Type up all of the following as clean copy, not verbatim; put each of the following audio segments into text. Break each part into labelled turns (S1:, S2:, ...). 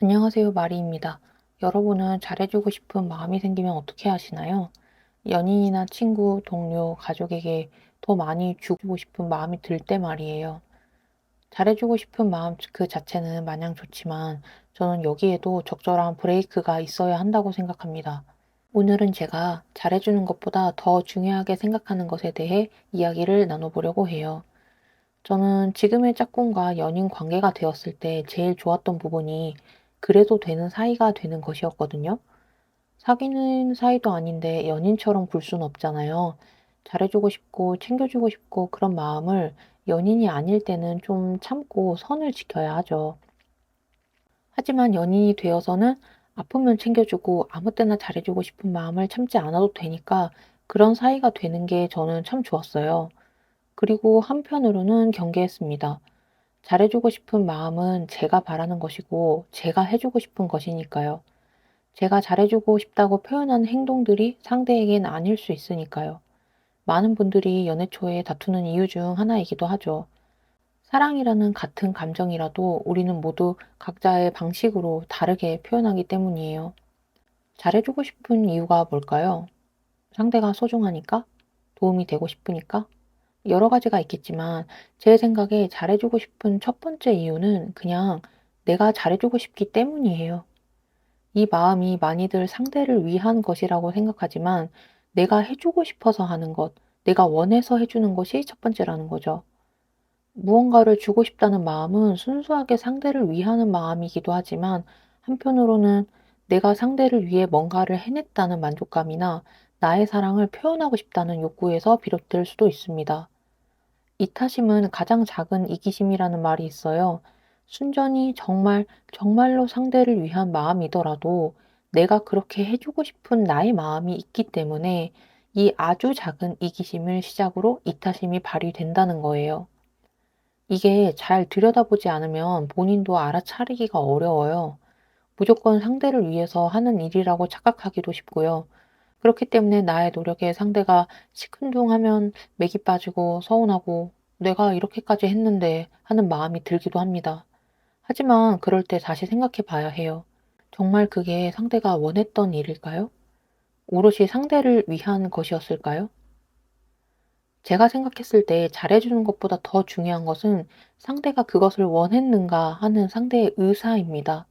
S1: 안녕하세요, 마리입니다. 여러분은 잘해주고 싶은 마음이 생기면 어떻게 하시나요? 연인이나 친구, 동료, 가족에게 더 많이 주고 싶은 마음이 들 때 말이에요. 잘해주고 싶은 마음 그 자체는 마냥 좋지만 저는 여기에도 적절한 브레이크가 있어야 한다고 생각합니다. 오늘은 제가 잘해주는 것보다 더 중요하게 생각하는 것에 대해 이야기를 나눠보려고 해요. 저는 지금의 짝꿍과 연인 관계가 되었을 때 제일 좋았던 부분이 그래도 되는 사이가 되는 것이었거든요. 사귀는 사이도 아닌데 연인처럼 굴 수는 없잖아요. 잘해주고 싶고 챙겨주고 싶고 그런 마음을 연인이 아닐 때는 좀 참고 선을 지켜야 하죠. 하지만 연인이 되어서는 아프면 챙겨주고 아무 때나 잘해주고 싶은 마음을 참지 않아도 되니까 그런 사이가 되는 게 저는 참 좋았어요. 그리고 한편으로는 경계했습니다. 잘해주고 싶은 마음은 제가 바라는 것이고 제가 해주고 싶은 것이니까요. 제가 잘해주고 싶다고 표현하는 행동들이 상대에겐 아닐 수 있으니까요. 많은 분들이 연애 초에 다투는 이유 중 하나이기도 하죠. 사랑이라는 같은 감정이라도 우리는 모두 각자의 방식으로 다르게 표현하기 때문이에요. 잘해주고 싶은 이유가 뭘까요? 상대가 소중하니까? 도움이 되고 싶으니까? 여러 가지가 있겠지만 제 생각에 잘해주고 싶은 첫 번째 이유는 그냥 내가 잘해주고 싶기 때문이에요. 이 마음이 많이들 상대를 위한 것이라고 생각하지만 내가 해주고 싶어서 하는 것, 내가 원해서 해주는 것이 첫 번째라는 거죠. 무언가를 주고 싶다는 마음은 순수하게 상대를 위하는 마음이기도 하지만 한편으로는 내가 상대를 위해 뭔가를 해냈다는 만족감이나 나의 사랑을 표현하고 싶다는 욕구에서 비롯될 수도 있습니다. 이타심은 가장 작은 이기심이라는 말이 있어요. 순전히 정말로 상대를 위한 마음이더라도 내가 그렇게 해주고 싶은 나의 마음이 있기 때문에 이 아주 작은 이기심을 시작으로 이타심이 발휘된다는 거예요. 이게 잘 들여다보지 않으면 본인도 알아차리기가 어려워요. 무조건 상대를 위해서 하는 일이라고 착각하기도 쉽고요. 그렇기 때문에 나의 노력에 상대가 시큰둥하면 맥이 빠지고 서운하고 내가 이렇게까지 했는데 하는 마음이 들기도 합니다. 하지만 그럴 때 다시 생각해 봐야 해요. 정말 그게 상대가 원했던 일일까요? 오롯이 상대를 위한 것이었을까요? 제가 생각했을 때 잘해주는 것보다 더 중요한 것은 상대가 그것을 원했는가 하는 상대의 의사입니다.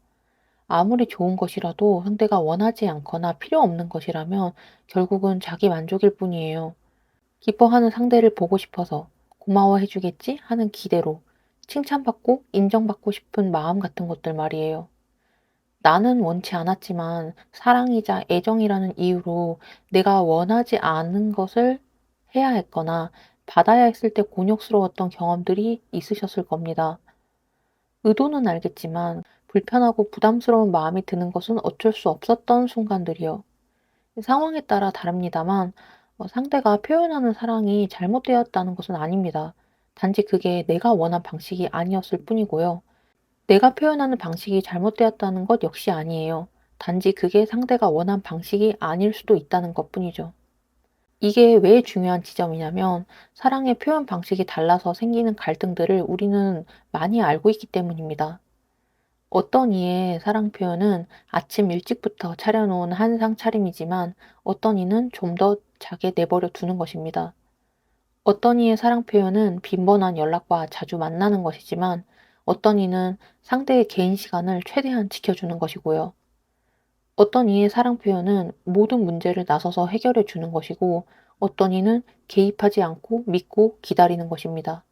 S1: 아무리 좋은 것이라도 상대가 원하지 않거나 필요 없는 것이라면 결국은 자기 만족일 뿐이에요. 기뻐하는 상대를 보고 싶어서 고마워해 주겠지 하는 기대로 칭찬받고 인정받고 싶은 마음 같은 것들 말이에요. 나는 원치 않았지만 사랑이자 애정이라는 이유로 내가 원하지 않은 것을 해야 했거나 받아야 했을 때 곤욕스러웠던 경험들이 있으셨을 겁니다. 의도는 알겠지만 불편하고 부담스러운 마음이 드는 것은 어쩔 수 없었던 순간들이요. 상황에 따라 다릅니다만 상대가 표현하는 사랑이 잘못되었다는 것은 아닙니다. 단지 그게 내가 원한 방식이 아니었을 뿐이고요. 내가 표현하는 방식이 잘못되었다는 것 역시 아니에요. 단지 그게 상대가 원한 방식이 아닐 수도 있다는 것뿐이죠. 이게 왜 중요한 지점이냐면 사랑의 표현 방식이 달라서 생기는 갈등들을 우리는 많이 알고 있기 때문입니다. 어떤 이의 사랑 표현은 아침 일찍부터 차려놓은 한상 차림이지만 어떤 이는 좀 더 자게 내버려 두는 것입니다. 어떤 이의 사랑 표현은 빈번한 연락과 자주 만나는 것이지만 어떤 이는 상대의 개인 시간을 최대한 지켜주는 것이고요. 어떤 이의 사랑 표현은 모든 문제를 나서서 해결해 주는 것이고 어떤 이는 개입하지 않고 믿고 기다리는 것입니다.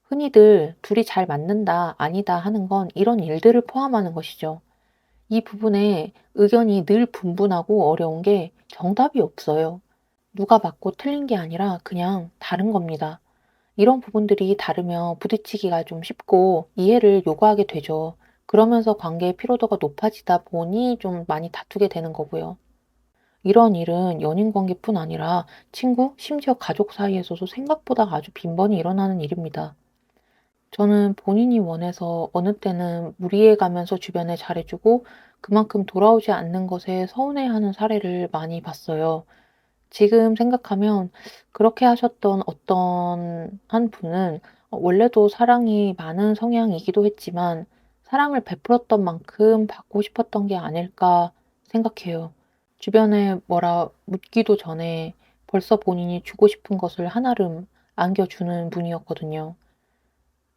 S1: 흔히들 둘이 잘 맞는다, 아니다 하는 건 이런 일들을 포함하는 것이죠. 이 부분에 의견이 늘 분분하고 어려운 게 정답이 없어요. 누가 맞고 틀린 게 아니라 그냥 다른 겁니다. 이런 부분들이 다르면 부딪히기가 좀 쉽고 이해를 요구하게 되죠. 그러면서 관계의 피로도가 높아지다 보니 좀 많이 다투게 되는 거고요. 이런 일은 연인 관계뿐 아니라 친구, 심지어 가족 사이에서도 생각보다 아주 빈번히 일어나는 일입니다. 저는 본인이 원해서 어느 때는 무리해 가면서 주변에 잘해주고 그만큼 돌아오지 않는 것에 서운해하는 사례를 많이 봤어요. 지금 생각하면 그렇게 하셨던 어떤 한 분은 원래도 사랑이 많은 성향이기도 했지만 사랑을 베풀었던 만큼 받고 싶었던 게 아닐까 생각해요. 주변에 뭐라 묻기도 전에 벌써 본인이 주고 싶은 것을 한아름 안겨주는 분이었거든요.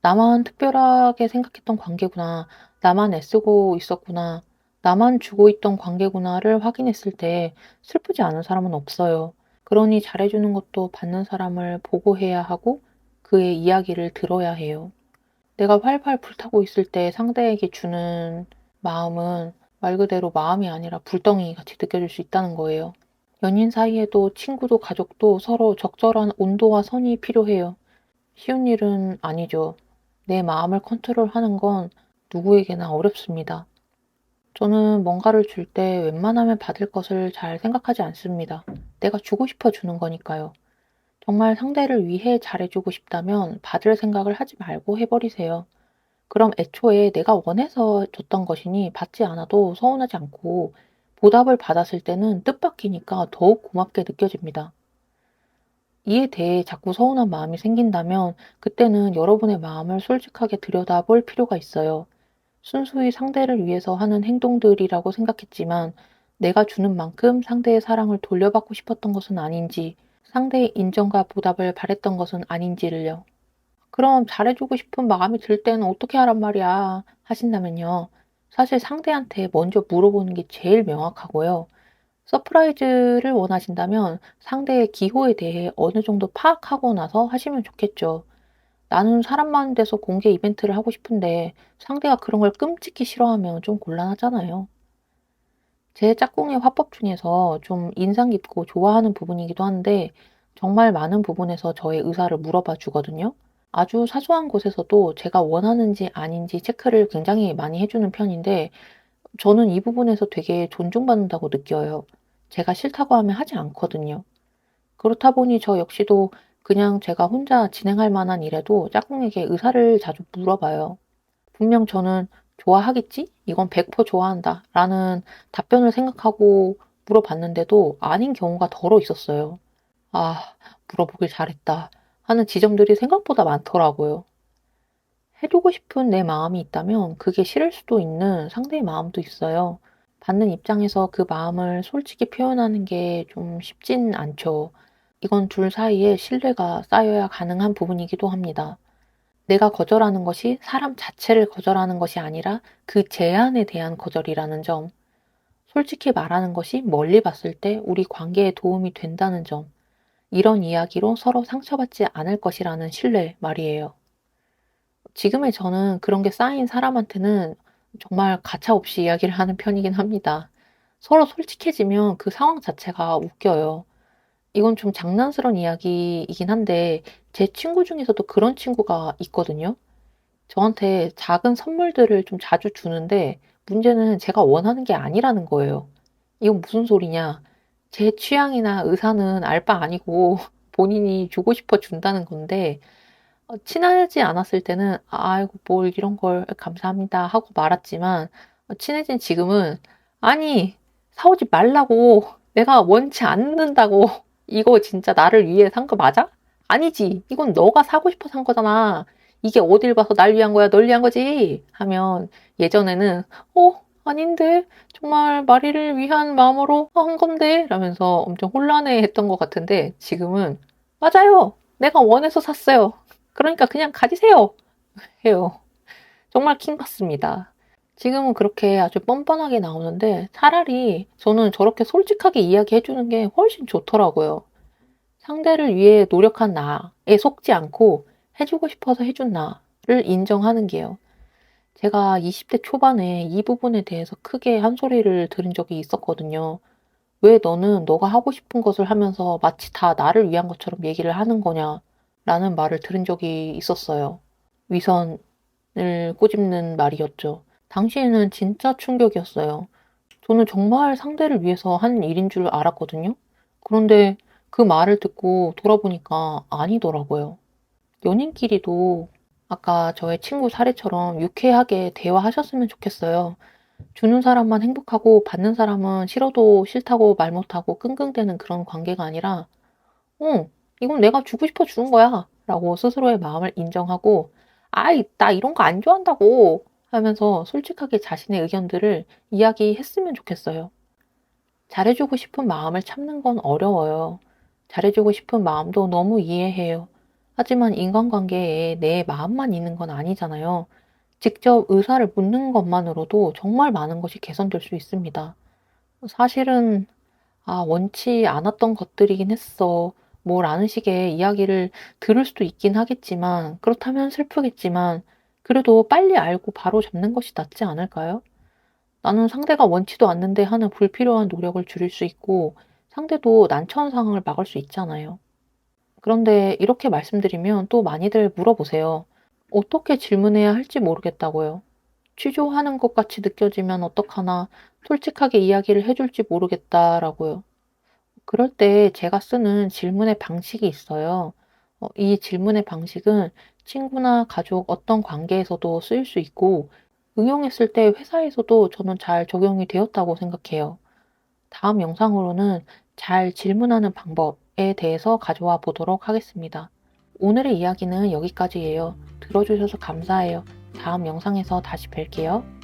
S1: 나만 특별하게 생각했던 관계구나. 나만 애쓰고 있었구나. 나만 주고 있던 관계구나를 확인했을 때 슬프지 않은 사람은 없어요. 그러니 잘해주는 것도 받는 사람을 보고해야 하고 그의 이야기를 들어야 해요. 내가 활활 불타고 있을 때 상대에게 주는 마음은 말 그대로 마음이 아니라 불덩이 같이 느껴질 수 있다는 거예요. 연인 사이에도 친구도 가족도 서로 적절한 온도와 선이 필요해요. 쉬운 일은 아니죠. 내 마음을 컨트롤하는 건 누구에게나 어렵습니다. 저는 뭔가를 줄 때 웬만하면 받을 것을 잘 생각하지 않습니다. 내가 주고 싶어 주는 거니까요. 정말 상대를 위해 잘해주고 싶다면 받을 생각을 하지 말고 해버리세요. 그럼 애초에 내가 원해서 줬던 것이니 받지 않아도 서운하지 않고 보답을 받았을 때는 뜻밖이니까 더욱 고맙게 느껴집니다. 이에 대해 자꾸 서운한 마음이 생긴다면 그때는 여러분의 마음을 솔직하게 들여다볼 필요가 있어요. 순수히 상대를 위해서 하는 행동들이라고 생각했지만 내가 주는 만큼 상대의 사랑을 돌려받고 싶었던 것은 아닌지, 상대의 인정과 보답을 바랬던 것은 아닌지를요. 그럼 잘해주고 싶은 마음이 들 때는 어떻게 하란 말이야 하신다면요. 사실 상대한테 먼저 물어보는 게 제일 명확하고요. 서프라이즈를 원하신다면 상대의 기호에 대해 어느 정도 파악하고 나서 하시면 좋겠죠. 나는 사람 많은 데서 공개 이벤트를 하고 싶은데 상대가 그런 걸 끔찍히 싫어하면 좀 곤란하잖아요. 제 짝꿍의 화법 중에서 좀 인상 깊고 좋아하는 부분이기도 한데 정말 많은 부분에서 저의 의사를 물어봐 주거든요. 아주 사소한 곳에서도 제가 원하는지 아닌지 체크를 굉장히 많이 해주는 편인데 저는 이 부분에서 되게 존중받는다고 느껴요. 제가 싫다고 하면 하지 않거든요. 그렇다 보니 저 역시도 그냥 제가 혼자 진행할 만한 일에도 짝꿍에게 의사를 자주 물어봐요. 분명 저는 좋아하겠지? 이건 100% 좋아한다. 라는 답변을 생각하고 물어봤는데도 아닌 경우가 더러 있었어요. 아, 물어보길 잘했다. 하는 지점들이 생각보다 많더라고요. 해주고 싶은 내 마음이 있다면 그게 싫을 수도 있는 상대의 마음도 있어요. 받는 입장에서 그 마음을 솔직히 표현하는 게 좀 쉽진 않죠. 이건 둘 사이에 신뢰가 쌓여야 가능한 부분이기도 합니다. 내가 거절하는 것이 사람 자체를 거절하는 것이 아니라 그 제안에 대한 거절이라는 점. 솔직히 말하는 것이 멀리 봤을 때 우리 관계에 도움이 된다는 점. 이런 이야기로 서로 상처받지 않을 것이라는 신뢰 말이에요. 지금의 저는 그런 게 쌓인 사람한테는 정말 가차없이 이야기를 하는 편이긴 합니다. 서로 솔직해지면 그 상황 자체가 웃겨요. 이건 좀 장난스러운 이야기이긴 한데 제 친구 중에서도 그런 친구가 있거든요. 저한테 작은 선물들을 좀 자주 주는데 문제는 제가 원하는 게 아니라는 거예요. 이건 무슨 소리냐? 제 취향이나 의사는 알 바 아니고 본인이 주고 싶어 준다는 건데 친하지 않았을 때는 "아이고 뭘 이런 걸 감사합니다." 하고 말았지만 친해진 지금은 "아니 사 오지 말라고. 내가 원치 않는다고. 이거 진짜 나를 위해 산 거 맞아? 아니지. 이건 너가 사고 싶어 산 거잖아. 이게 어딜 봐서 날 위한 거야, 널 위한 거지." 하면 예전에는 아닌데. 정말 마리를 위한 마음으로 한 건데." 라면서 엄청 혼란해했던 것 같은데 지금은 "맞아요. 내가 원해서 샀어요. 그러니까 그냥 가지세요." 해요. 정말 킹 받습니다. 지금은 그렇게 아주 뻔뻔하게 나오는데 차라리 저는 저렇게 솔직하게 이야기해 주는 게 훨씬 좋더라고요. 상대를 위해 노력한 나에 속지 않고 해 주고 싶어서 해준 나를 인정하는 게요. 제가 20대 초반에 이 부분에 대해서 크게 한 소리를 들은 적이 있었거든요. "왜 너는 너가 하고 싶은 것을 하면서 마치 다 나를 위한 것처럼 얘기를 하는 거냐?" 라는 말을 들은 적이 있었어요. 위선을 꼬집는 말이었죠. 당시에는 진짜 충격이었어요. 저는 정말 상대를 위해서 한 일인 줄 알았거든요. 그런데 그 말을 듣고 돌아보니까 아니더라고요. 연인끼리도 아까 저의 친구 사례처럼 유쾌하게 대화하셨으면 좋겠어요. 주는 사람만 행복하고 받는 사람은 싫어도 싫다고 말 못하고 끙끙대는 그런 관계가 아니라 이건 내가 주고 싶어 주는 거야 라고 스스로의 마음을 인정하고 아이 나 이런 거 안 좋아한다고 하면서 솔직하게 자신의 의견들을 이야기했으면 좋겠어요. 잘해주고 싶은 마음을 참는 건 어려워요. 잘해주고 싶은 마음도 너무 이해해요. 하지만 인간관계에 내 마음만 있는 건 아니잖아요. 직접 의사를 묻는 것만으로도 정말 많은 것이 개선될 수 있습니다. 사실은 원치 않았던 것들이긴 했어. 뭐 라는 식의 이야기를 들을 수도 있긴 하겠지만, 그렇다면 슬프겠지만, 그래도 빨리 알고 바로 잡는 것이 낫지 않을까요? 나는 상대가 원치도 않는데 하는 불필요한 노력을 줄일 수 있고, 상대도 난처한 상황을 막을 수 있잖아요. 그런데 이렇게 말씀드리면 또 많이들 물어보세요. 어떻게 질문해야 할지 모르겠다고요. 취조하는 것 같이 느껴지면 어떡하나, 솔직하게 이야기를 해줄지 모르겠다라고요. 그럴 때 제가 쓰는 질문의 방식이 있어요. 이 질문의 방식은 친구나 가족 어떤 관계에서도 쓰일 수 있고, 응용했을 때 회사에서도 저는 잘 적용이 되었다고 생각해요. 다음 영상으로는 잘 질문하는 방법에 대해서 가져와 보도록 하겠습니다. 오늘의 이야기는 여기까지예요. 들어주셔서 감사해요. 다음 영상에서 다시 뵐게요.